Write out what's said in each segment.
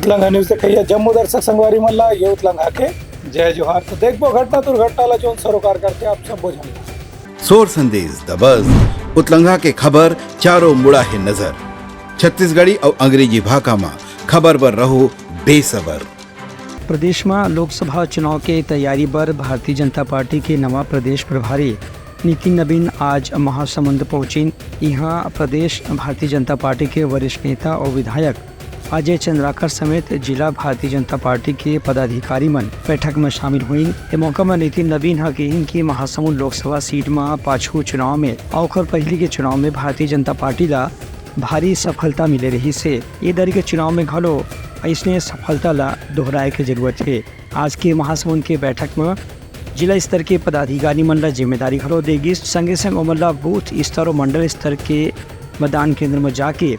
उतलंगा news देखिए जम्मू दर्शक संगवारी मल्ला ये उतलंगा के जय जोहार। तो देखो घटना दुर्घटना जो सरोकार करके आप सब बोझेंगे सोर संदेश द बज़ उतलंगा के खबर चारों मुड़ा है नजर। छत्तीसगढ़ी और अंग्रेजी भाषा में खबर पर रहो बेसबर। प्रदेश में लोकसभा चुनाव के तैयारी पर भारतीय जनता पार्टी के नवा प्रदेश प्रभारी नितिन नवीन आज महासमुंद पहुंची। यहाँ प्रदेश भारतीय जनता पार्टी के वरिष्ठ नेता और विधायक अजय चंद्राकर समेत जिला भारतीय जनता पार्टी के पदाधिकारी मन बैठक में शामिल हुई। इस मौका में नितिन नवीन कही कि महासमुंद लोकसभा सीट में पाछू चुनाव में और पहले के चुनाव में भारतीय जनता पार्टी ला भारी सफलता मिले रही से ये दरी के चुनाव में घलो इसने सफलता ला दोहराए की जरूरत है। आज के महासमुंद के बैठक में जिला स्तर के पदाधिकारी मन ला जिम्मेदारी घलो देगी। संगे संग ओमन बूथ स्तर और मंडल स्तर के मतदान केंद्र में जाके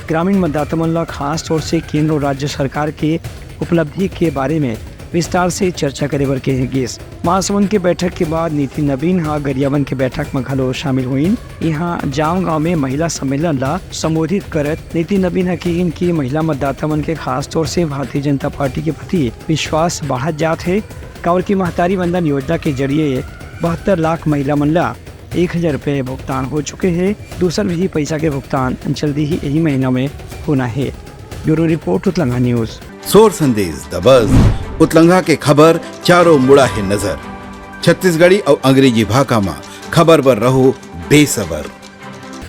ग्रामीण मतदाता मन ला खास तौर से केंद्र और राज्य सरकार के उपलब्धि के बारे में विस्तार से चर्चा करे बर कहेगी। महासमुंद के बैठक के बाद नितिन नवीन गरियाबंद के बैठक में घलो शामिल हुई। यहाँ जाम गांव में महिला सम्मेलन ला संबोधित करत नितिन नवीन कही कि महिला मतदाता मन के खास तौर से भारतीय जनता पार्टी के प्रति विश्वास बढ़त जात है। कांवर की महतारी वंदन योजना के जरिए 72 लाख महिला मन ला 1000 रुपये भुगतान हो चुके हैं। दूसरा भी पैसा के भुगतान जल्दी ही यही महीना में होना है। Bureau report Utlanga news. सोर संदेश द बज़ उतलंगा के खबर चारों मुड़ा है नजर। छत्तीसगढ़ी और अंग्रेजी भाषा में खबर पर रहो बेसबर।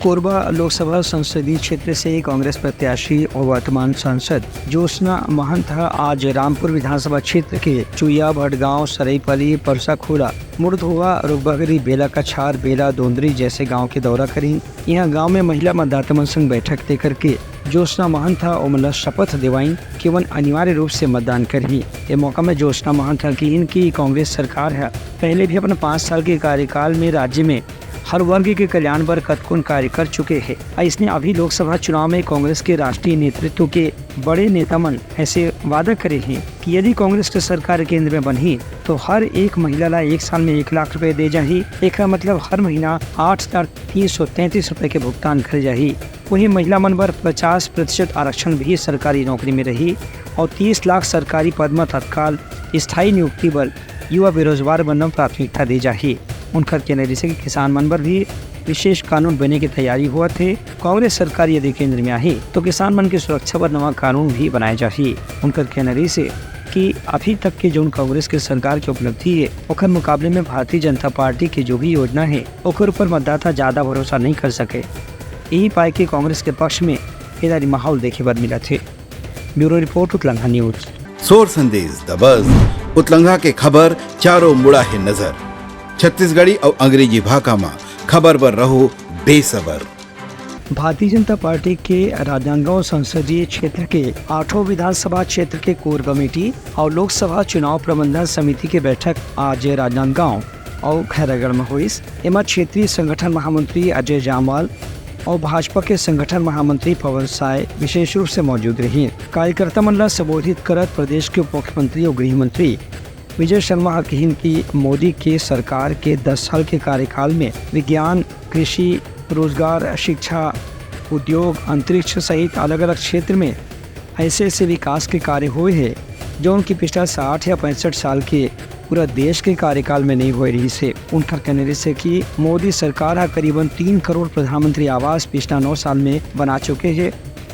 कोरबा लोकसभा संसदीय क्षेत्र से कांग्रेस प्रत्याशी और वर्तमान सांसद ज्योत्सना महंत आज रामपुर विधानसभा क्षेत्र के चुया, भटगांव, सरईपली, परसाखोला, मुर्धोवा, रुगबगरी, बेला कछार, बेला दोंदरी जैसे गांव के दौरा करी। यहाँ गांव में महिला मतदाता मन संग बैठक दे करके ज्योत्सना महंत ओमला शपथ दिवाई केवल अनिवार्य रूप से मतदान करी। ये मौका में ज्योत्सना महंत की इनकी कांग्रेस सरकार है पहले भी अपने 5 साल के कार्यकाल में राज्य में हर वर्ग के कल्याण पर कतकुन कार्य कर चुके हैं। इसने अभी लोकसभा चुनाव में कांग्रेस के राष्ट्रीय नेतृत्व के बड़े नेता मन ऐसे वादा करे हैं कि यदि कांग्रेस की सरकार केंद्र में बनी तो हर एक महिला ला 1 साल में 1 लाख रुपए दे जाही। एक मतलब हर महीना 8,333 रुपए के भुगतान करे जाही। वही महिला मन पर 50% आरक्षण भी सरकारी नौकरी में रही और 30 लाख सरकारी पद में तत्काल स्थायी नियुक्ति पर युवा बेरोजगार बनने प्राथमिकता दी जाही। उनका कहना से किसान मन पर भी विशेष कानून बनने की तैयारी हुआ थे। कांग्रेस सरकार यदि केंद्र में आई तो किसान मन की सुरक्षा पर नवा कानून भी बनाए जाही। उनका कहना से कि अभी तक के जो कांग्रेस के सरकार की उपलब्धि है ओकर मुकाबले में भारतीय जनता पार्टी की जो भी योजना है ओकर ऊपर मतदाता ज्यादा भरोसा नहीं कर सके। यही पाए कि कांग्रेस के पक्ष में इधर माहौल देखे बर मिला थे। Bureau report Utlanga news. सोर संदेश द बज़ उतलंगा के खबर चारों मुड़ा है नजर। छत्तीसगढ़ी और अंग्रेजी भाषा में खबर पर रहो बेसबर। भारतीय जनता पार्टी के राजनांदगांव संसदीय क्षेत्र के 8 विधानसभा क्षेत्र के कोर कमेटी और लोकसभा चुनाव प्रबंधन समिति की बैठक आज राजनांदगांव और खैरागढ़ में हुई। इमा क्षेत्रीय संगठन महामंत्री अजय जामवाल और भाजपा के संगठन महामंत्री पवन साय विशेष रूप से मौजूद रही। कार्यकर्ता मन ला संबोधित करत प्रदेश के उप मुख्यमंत्री और गृह मंत्री विजय शर्मा कही कि मोदी के सरकार के 10 साल के कार्यकाल में विज्ञान, कृषि, रोजगार, शिक्षा, उद्योग, अंतरिक्ष सहित अलग अलग क्षेत्र में ऐसे विकास के कार्य हुए हैं जो उनकी पिछला 60 या 65 साल के पूरा देश के कार्यकाल में नहीं हो रही से। उनका कहने से कि मोदी सरकार करीबन 3 करोड़ प्रधानमंत्री आवास पिछला 9 साल में बना चुके हैं।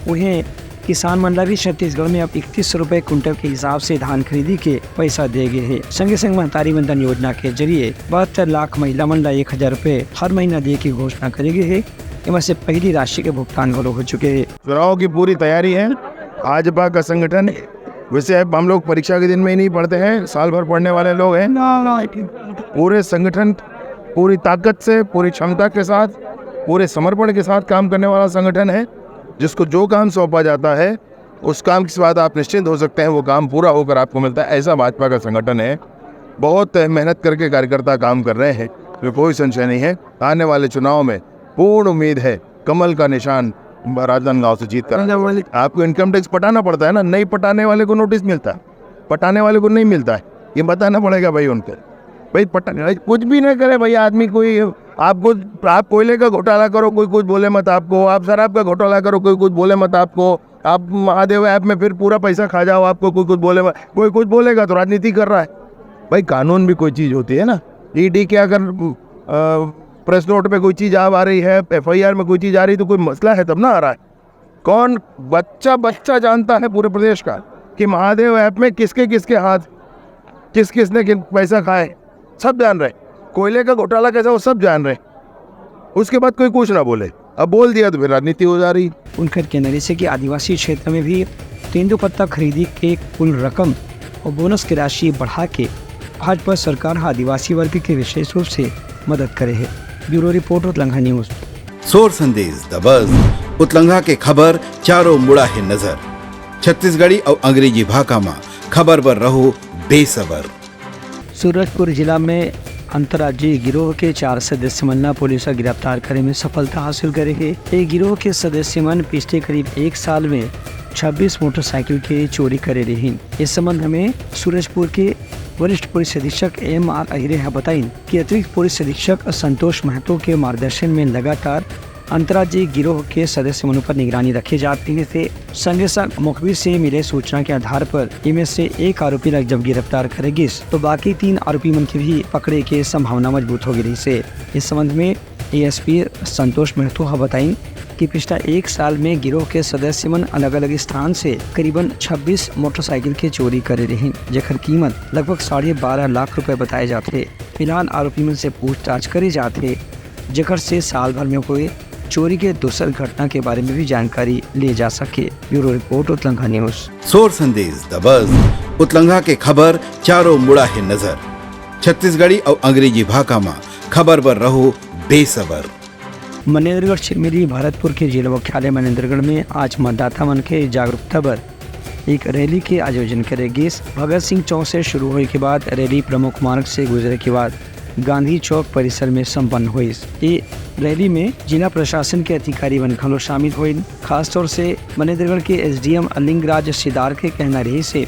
उन्हें किसान मन ला भी छत्तीसगढ़ में अब 31 रुपए कुंटल के हिसाब से धान खरीदी के पैसा दे गए है। संगे संग महतारी वंदन योजना के जरिए 72 लाख महिला मन ला 1000 रुपए हर महीना दे की घोषणा करे गए है। इनमें से पहली राशि के भुगतान हो चुके हैं। चुनाव की पूरी तैयारी है। भाजपा का संगठन वैसे हम लोग परीक्षा के दिन में ही नहीं पढ़ते हैं, साल भर पढ़ने वाले लोग हैं। पूरे संगठन पूरी ताकत से, पूरी क्षमता के साथ, पूरे समर्पण के साथ काम करने वाला संगठन है। जिसको जो काम सौंपा जाता है उस काम के बाद आप निश्चिंत हो सकते हैं वो काम पूरा होकर आपको मिलता है। ऐसा भाजपा का संगठन है। बहुत मेहनत करके कार्यकर्ता काम कर रहे हैं, तो कोई संशय नहीं है आने वाले चुनाव में पूर्ण उम्मीद है कमल का निशान राजनांदगांव से जीत कर। आपको इनकम टैक्स पटाना पड़ता है ना, नहीं पटाने वाले को नोटिस मिलता है, पटाने वाले को नहीं मिलता है। ये बताना पड़ेगा भाई उनको, भाई पटाने कुछ भी नहीं करे भाई आदमी। कोई आपको आप कोयले का घोटाला करो कोई कुछ बोले मत आपको, आप शराब का घोटाला करो कोई कुछ बोले मत आपको, आप महादेव ऐप में फिर पूरा पैसा खा जाओ, आपको कोई कुछ बोलेगा, कोई कुछ बोलेगा तो राजनीति कर रहा है। भाई कानून भी कोई चीज़ होती है ना। ईडी के अगर प्रेस नोट पे कोई चीज़ आ रही है, FIR में कोई चीज़ आ रही है तो कोई मसला है तब ना आ रहा है। कौन बच्चा जानता है पूरे प्रदेश का कि महादेव ऐप में किसके हाथ, किसने पैसा खाए, सब जान रहे। कोयले का घोटाला कैसा वो सब जान रहे। उसके बाद कोई कुछ ना बोले, अब बोल दिया तो फिर राजनीति हो जा रही। उनका कहना है कि आदिवासी क्षेत्र में भी तेंदुपत्ता खरीदी के कुल रकम और बोनस की राशि बढ़ा के भाजपा सरकार आदिवासी वर्ग के विशेष रूप से मदद करे है। Bureau report Utlangha news. सोर संदेश द बज़ उतलंघा के खबर चारों मुड़ा है नजर। छत्तीसगढ़ी और अंग्रेजी भाषा में खबर पर रहो बेसबर। सूरजपुर जिला में अंतर्राज्यीय गिरोह के 4 सदस्य मन पुलिस गिरफ्तार करे में सफलता हासिल करे है। ये गिरोह के सदस्य मन पिछले करीब 1 साल में 26 मोटरसाइकिल के चोरी करे रही। इस संबंध में सूरजपुर के वरिष्ठ पुलिस अधीक्षक MR अहिरे बताई कि अतिरिक्त पुलिस अधीक्षक संतोष महतो के मार्गदर्शन में लगातार अंतर्राज्यीय गिरोह के सदस्य मनों पर निगरानी रखी जाती है। संगे संग मुखबिर से मिले सूचना के आधार पर इनमें से एक आरोपी लग जब गिरफ्तार करेगी तो बाकी 3 आरोपी मन की भी पकड़े के संभावना मजबूत हो गई से। इस संबंध में ASP संतोष महतो बताई कि पिछला 1 साल में गिरोह के सदस्य मन अलग अलग स्थान से करीबन 26 मोटरसाइकिल के चोरी करे रही, जेकर कीमत लगभग 12.5 लाख रुपए बताए जाते। फिलहाल आरोपी मन से पूछताछ करी जाते, जेकर से साल भर में हुए चोरी के दूसर घटना के बारे में भी जानकारी ले जा सके। Bureau report Utlangha news. सोर संदेश द बज़ उतलंघा के खबर चारों मुड़ा है नजर। छत्तीसगढ़ी और अंग्रेजी भाषा में खबर पर रहो बेसबर। मनेन्द्रगढ़ चिरमिरी भरतपुर के जिला मुख्यालय मनेन्द्रगढ़ में आज मतदाता मन के जागरूकता पर एक रैली के आयोजन करेगी। भगत सिंह चौक से शुरू होने के बाद रैली प्रमुख मार्ग से गुजरे के बाद गांधी चौक परिसर में संपन्न हुई। ये रैली में जिला प्रशासन के अधिकारी बनखलो शामिल हुए। खासतौर से मनेन्द्रगढ़ के SDM अलिंगराज सिदार के कहना रही से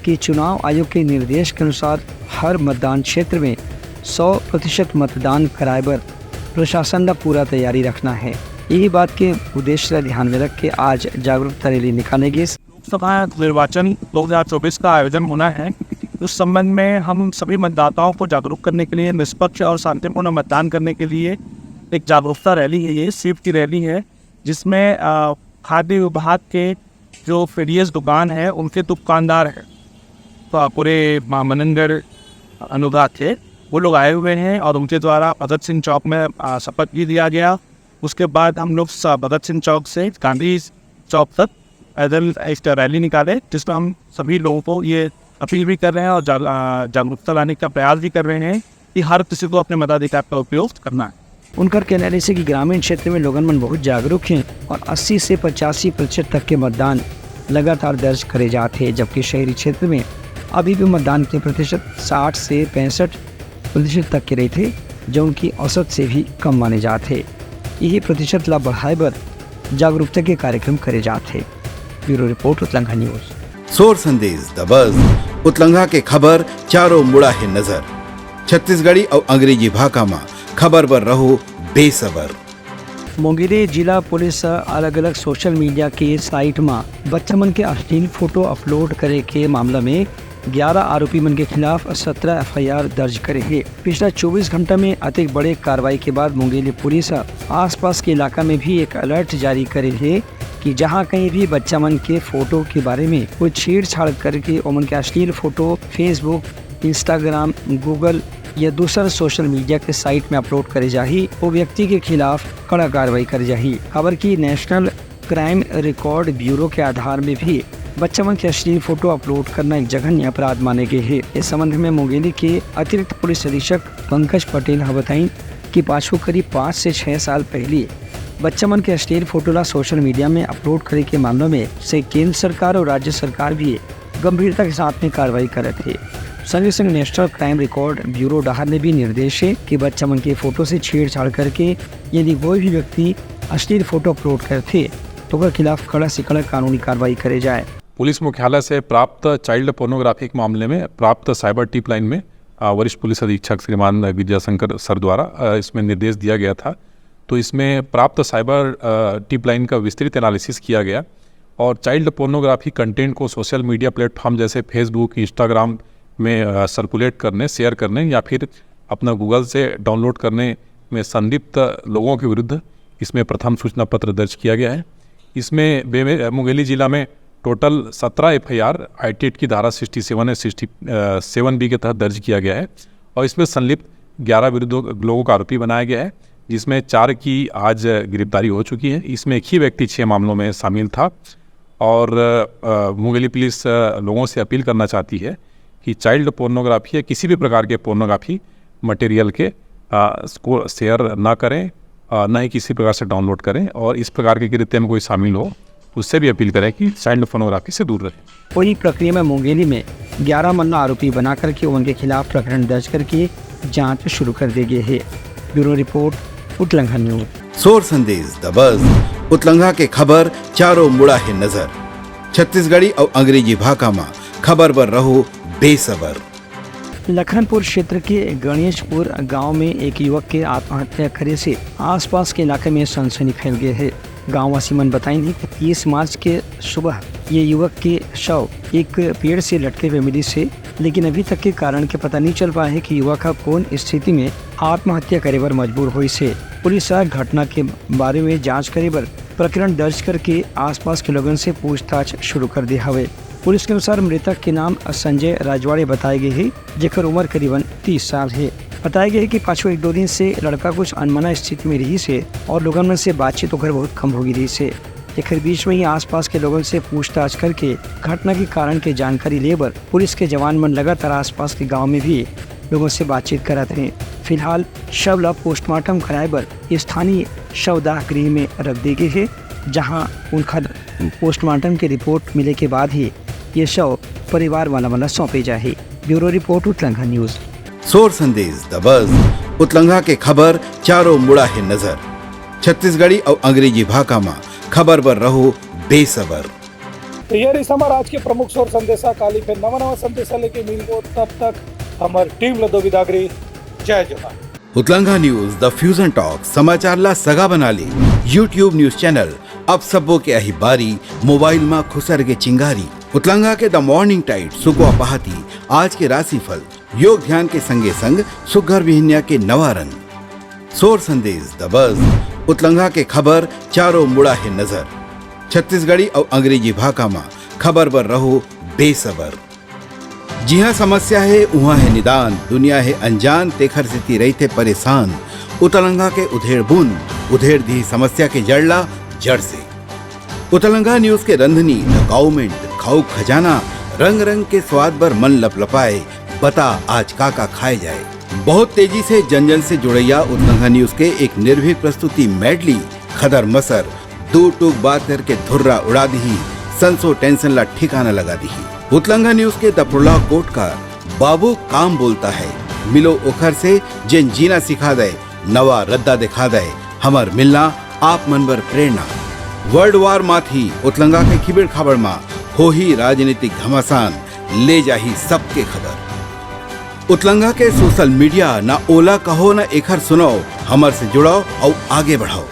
कि चुनाव आयोग के निर्देश के अनुसार हर मतदान क्षेत्र में 100% मतदान कराए पर प्रशासन का पूरा तैयारी रखना है। यही बात के उद्देश्य ध्यान में रख के आज जागरूकता रैली निकालेंगे। लोकसभा निर्वाचन 2024 का आयोजन होना है। उस संबंध में हम सभी मतदाताओं को जागरूक करने के लिए, निष्पक्ष और शांतिपूर्ण मतदान करने के लिए एक जागरूकता रैली है। ये स्वीप की रैली है जिसमें खाद्य विभाग के जो फेरियस दुकान है उनके दुकानदार हैं तो पूरे मनेन्द्रगढ़ अनुदान थे, वो लोग आए हुए हैं और उनके द्वारा भगत सिंह चौक में शपथ भी दिया गया। उसके बाद हम लोग भगत सिंह चौक से गांधी चौक तक पैदल एक रैली निकाले, जिसमें हम सभी लोगों को ये अपील भी कर रहे हैं और जागरूकता लाने का प्रयास भी कर रहे हैं कि हर किसी को अपने मताधिकार का उपयोग करना है। उनका कहना है कि ग्रामीण क्षेत्र में लोगन मन बहुत जागरूक हैं और 80 से 85% तक के मतदान लगातार दर्ज करे जाते हैं, जबकि शहरी क्षेत्र में अभी भी मतदान के प्रतिशत 60 से 65% तक के रहे थे, जो उनकी औसत से भी कम माने जाते। यही प्रतिशत लाभ बढ़ाए पर जागरूकता के कार्यक्रम करे जाते। Bureau report Utlangha news. सोर संदेश द बज़ उतलंघा के खबर चारों मुड़ा है नजर। छत्तीसगढ़ी और अंग्रेजी भाषा में खबर पर रहो बेसबर। मुंगेरी जिला पुलिस अलग अलग सोशल मीडिया के साइट में बच्चा मन के अश्लील फोटो अपलोड करे के मामला में 11 आरोपी मन के खिलाफ 17 FIR दर्ज करे है। पिछला 24 घंटा में अधिक बड़े कार्रवाई के बाद मुंगेरी पुलिस आसपास के इलाका में भी एक अलर्ट जारी करे है कि जहां कहीं भी बच्चा मन के फोटो के बारे में कोई छेड़छाड़ करके उमन के अश्लील फोटो फेसबुक, इंस्टाग्राम, गूगल या दूसरा सोशल मीडिया के साइट में अपलोड करे जाही, वो व्यक्ति के खिलाफ कड़ा कार्रवाई करे जाही। खबर की नेशनल क्राइम रिकॉर्ड ब्यूरो के आधार में भी बच्चा मन के अश्लील फोटो अपलोड करना एक जघन्य अपराध माने गए है। इस संबंध में मुंगेली के अतिरिक्त पुलिस अधीक्षक पंकज पटेल बताई कि पाछू करीब 5 से 6 साल पहले बच्चा मन के अश्लील फोटो ला सोशल मीडिया में अपलोड करे के मामलों में से केंद्र सरकार और राज्य सरकार भी गंभीरता के साथ में कार्रवाई करे थे। संगे संग नेशनल क्राइम रिकॉर्ड ब्यूरो डहार ने भी निर्देश है कि बच्चा मन के फोटो से छेड़छाड़ करके यदि कोई भी व्यक्ति अश्लील फोटो अपलोड करते तो उसके खिलाफ कड़ा से कड़ा कानूनी कार्रवाई करे जाए। पुलिस मुख्यालय से प्राप्त चाइल्ड पोर्नोग्राफी के मामले में प्राप्त साइबर टिप लाइन में वरिष्ठ पुलिस अधीक्षक श्रीमान विद्याशंकर सर द्वारा इसमें निर्देश दिया गया था। तो इसमें प्राप्त साइबर टिप लाइन का विस्तृत एनालिसिस किया गया और चाइल्ड पोर्नोग्राफी कंटेंट को सोशल मीडिया प्लेटफॉर्म जैसे फेसबुक, इंस्टाग्राम में सर्कुलेट करने, शेयर करने या फिर अपना गूगल से डाउनलोड करने में संलिप्त लोगों के विरुद्ध इसमें प्रथम सूचना पत्र दर्ज किया गया है। इसमें मुंगेली जिला में टोटल 17 FIR IT की धारा 67 और 67B के तहत दर्ज किया गया है और इसमें संलिप्त 11 विरुद्ध लोगों का आरोपी बनाया गया है, जिसमें 4 की आज गिरफ्तारी हो चुकी है। इसमें एक ही व्यक्ति 6 मामलों में शामिल था और मुंगेली पुलिस लोगों से अपील करना चाहती है कि चाइल्ड पोर्नोग्राफी या किसी भी प्रकार के पोर्नोग्राफी मटेरियल के को शेयर ना करें, ना ही किसी प्रकार से डाउनलोड करें और इस प्रकार के कृत्य में कोई शामिल हो उससे भी अपील करें कि चाइल्ड पोर्नोग्राफी से दूर रहें। वही प्रक्रिया में मुंगेली में 11 मल्ला आरोपी बना करके उनके खिलाफ प्रकरण दर्ज करके जांच शुरू कर दी गई है। Bureau report, Utlangha news. सोर संदेश द बज़ उतलंघा के खबर चारों मुड़ा है नजर। छत्तीसगढ़ी और अंग्रेजी भाषा में खबर पर रहो बेसबर। लखनपुर क्षेत्र के गणेशपुर गांव में एक युवक के आत्महत्या करे से आसपास के इलाके में सनसनी फैल गई है। गाँव वासी मन बताएंगे कि 30 मार्च के सुबह ये युवक के शव एक पेड़ से लटके हुए मिली से, लेकिन अभी तक के कारण के पता नहीं चल पाया है कि युवक का कौन स्थिति में आत्महत्या करे पर मजबूर हुई से। पुलिस घटना के बारे में जांच करे पर प्रकरण दर्ज करके आसपास के लोगों से पूछताछ शुरू कर दिया है। पुलिस के अनुसार मृतक के नाम संजय राजवाड़े बताए गए है, जेकर उम्र करीबन 30 साल है। बताया गया है कि पाछो 1-2 दिन से लड़का कुछ अनमना स्थिति में रही से और लोगों में से बातचीत होकर बहुत कम हो गई रही से। एक बीच में ही आसपास के लोगों से पूछताछ करके घटना के कारण के जानकारी ले पर पुलिस के जवान मन लगातार आसपास के गाँव में भी लोगों से बातचीत कराते हैं। फिलहाल शव ला पोस्टमार्टम कराए पर स्थानीय शवदाह गृह में रख दी गई है, जहां उनका पोस्टमार्टम की रिपोर्ट मिले के बाद ही ये शव परिवार वाला सौंपे जाए। Bureau report, Utlangha news. सोर संदेश द बज़ उतलंघा के खबर चारों मुड़ा है नजर। छत्तीसगढ़ी और अंग्रेजी भाषा में खबर पर रहो बेसबर। तो ये रही हमारा आज के प्रमुख सोर संदेशा। काली फिर नवा संदेशा लेके मिलबो, तब तक हमारी टीम लदो विदागरी। जय जोहार। उतलंघा न्यूज द फ्यूजन टॉक समाचार ला सगा बना ली। यूट्यूब न्यूज चैनल अब सबो के अही बारी मोबाइल में खुसर के चिंगारी। उतलंघा के द मॉर्निंग टाइड सुगवा पहाती आज के राशिफल योग ध्यान के संगे संग सुघर विहिन्या के नवा रंग। सोर संदेश द बज़ उतलंघा के खबर चारों मुड़ा है नजर। छत्तीसगढ़ी और अंग्रेजी भाषा में खबर पर रहो बेसबर। जी हाँ, समस्या है वहाँ है निदान। दुनिया है अनजान तेखर से रही थे परेशान। उतलंघा के उधेड़ बूंद उधेड़ दी समस्या के जड़ला जड़ से। उतलंघा न्यूज के रंधनी द गवर्नमेंट खाऊ खजाना रंग रंग के स्वाद पर मन लपलपाए। बता आज का खाए जाए। बहुत तेजी से जन जन से जुड़ैया उतलंघा न्यूज के एक निर्भीक प्रस्तुति मेडली खदर मसर दो टूक बात करके धुर्रा उड़ा दी। संसो टेंशन ला ठिकाना लगा दी। उतलंघा न्यूज के दपुरला कोट का बाबू काम बोलता है। मिलो ओखर से जिन जीना सिखा दे, नवा रद्दा दिखा दे। हमर मिलना आप मन बर प्रेरणा। वर्ल्ड वार माथी उतलंघा के खिबड़ खबर मा हो ही राजनीतिक घमासान ले जाही सबके खबर। उतलंघा के सोशल मीडिया ना ओला कहो ना एखर सुनाओ। हमर से जुड़ाओ और आगे बढ़ाओ।